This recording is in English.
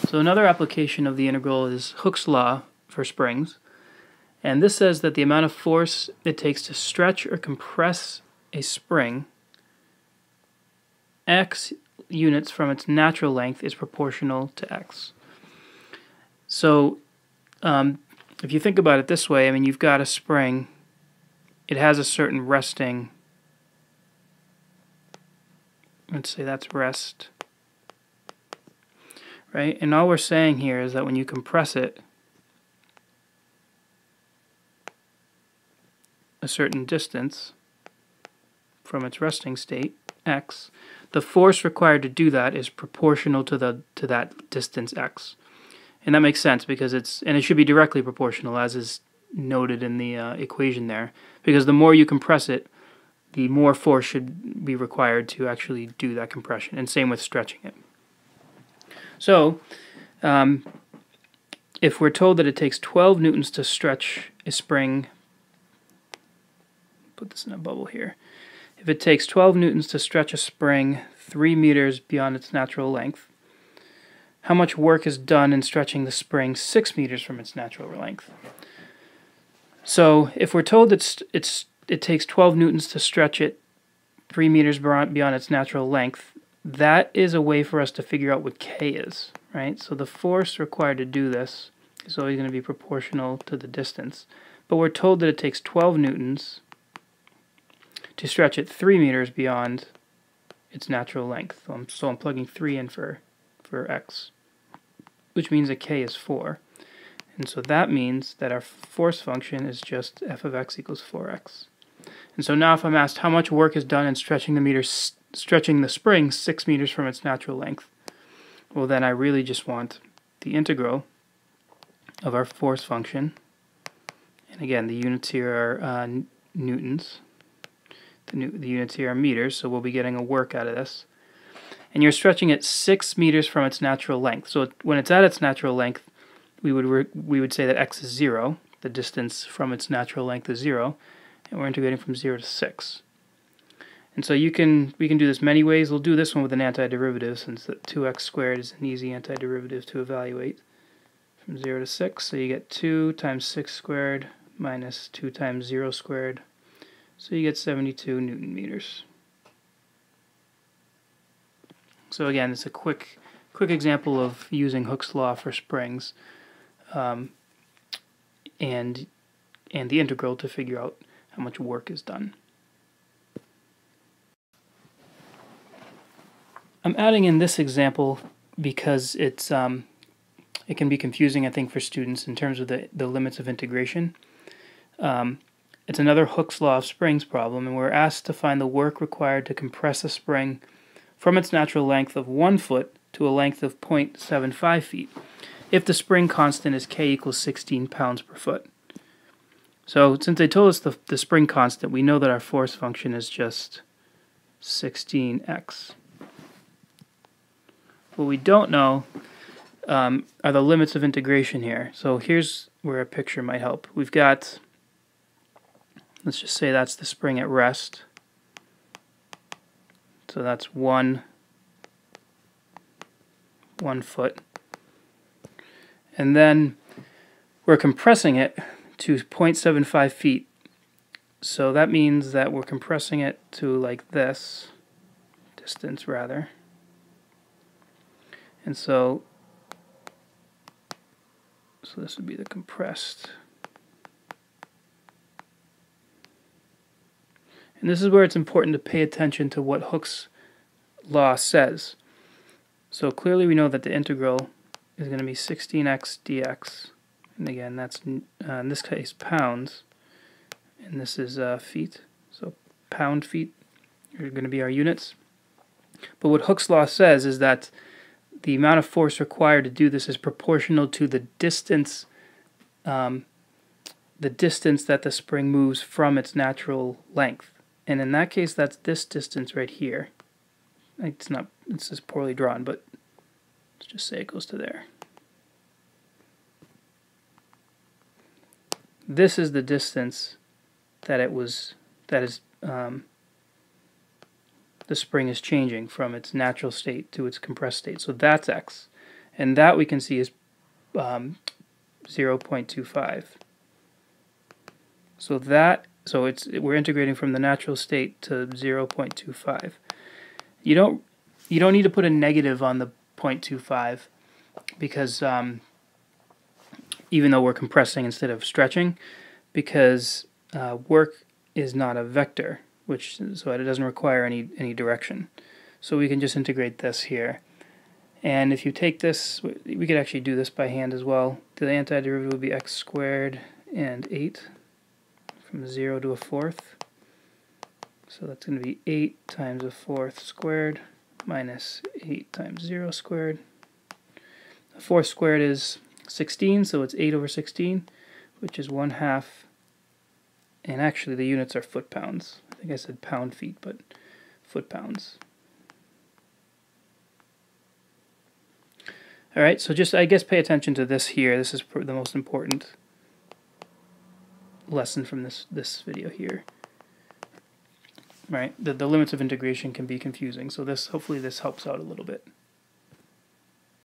So another application of the integral is Hooke's law for springs. And this says that the amount of force it takes to stretch or compress a spring, x units from its natural length, is proportional to x. So if you think about it this way, I mean, you've got a spring, it has a certain resting, let's say that's rest, right? And all we're saying here is that when you compress it a certain distance from its resting state, x, the force required to do that is proportional to that distance x. And that makes sense because it should be directly proportional, as is noted in the equation there, because the more you compress it, the more force should be required to actually do that compression, and same with stretching it. So if we're told that it takes 12 newtons to stretch a spring, put this in a bubble here, if it takes 12 newtons to stretch a spring 3 meters beyond its natural length, how much work is done in stretching the spring 6 meters from its natural length? So if we're told that it takes 12 newtons to stretch it 3 meters beyond its natural length, that is a way for us to figure out what K is, right? So the force required to do this is always going to be proportional to the distance. But we're told that it takes 12 newtons to stretch it 3 meters beyond its natural length. So I'm plugging 3 in for x, which means that K is 4. And so that means that our force function is just f of x equals 4x. And so now if I'm asked how much work is done in stretching the spring 6 meters from its natural length, well then I really just want the integral of our force function. And again, the units here are newtons. The units here are meters, so we'll be getting a work out of this. And you're stretching it 6 meters from its natural length. So when it's at its natural length, we would say that x is 0. The distance from its natural length is 0. And we're integrating from 0 to 6. And so we can do this many ways. We'll do this one with an antiderivative, since the 2x squared is an easy antiderivative to evaluate. From 0 to 6, so you get 2 times 6 squared minus 2 times 0 squared. So you get 72 Newton meters. So again, it's a quick example of using Hooke's law for springs, and the integral to figure out how much work is done. I'm adding in this example because it can be confusing, I think, for students in terms of the limits of integration. It's another Hooke's law of springs problem, and we're asked to find the work required to compress a spring from its natural length of 1 foot to a length of 0.75 feet if the spring constant is K equals 16 pounds per foot. So since they told us the spring constant, we know that our force function is just 16x. What we don't know are the limits of integration here. So here's where a picture might help. We've got, let's just say that's the spring at rest. So that's one foot. And then we're compressing it to 0.75 feet. So that means that we're compressing it to like this distance rather. And so this would be the compressed. And this is where it's important to pay attention to what Hooke's law says. So clearly we know that the integral is going to be 16x dx. And again, that's in this case pounds. And this is feet. So pound feet are going to be our units. But what Hooke's law says is that the amount of force required to do this is proportional to the distance that the spring moves from its natural length. And in that case, that's this distance right here. It's just poorly drawn, but let's just say it goes to there. This is the distance that the spring is changing from its natural state to its compressed state. So that's x. And that we can see is 0.25. So we're integrating from the natural state to 0.25. You don't need to put a negative on the 0.25 because even though we're compressing instead of stretching, because work is not a vector, so it doesn't require any direction. So we can just integrate this here. And if you take this, we could actually do this by hand as well. The antiderivative would be x squared and 8 from 0 to a fourth. So that's going to be 8 times a fourth squared minus 8 times 0 squared. A fourth squared is 16, so it's 8 over 16, which is 1/2. And actually the units are foot-pounds. I think I said pound-feet, but foot-pounds. Alright, so just, I guess, pay attention to this here. This is the most important lesson from this video here. Right, the limits of integration can be confusing, so hopefully this helps out a little bit.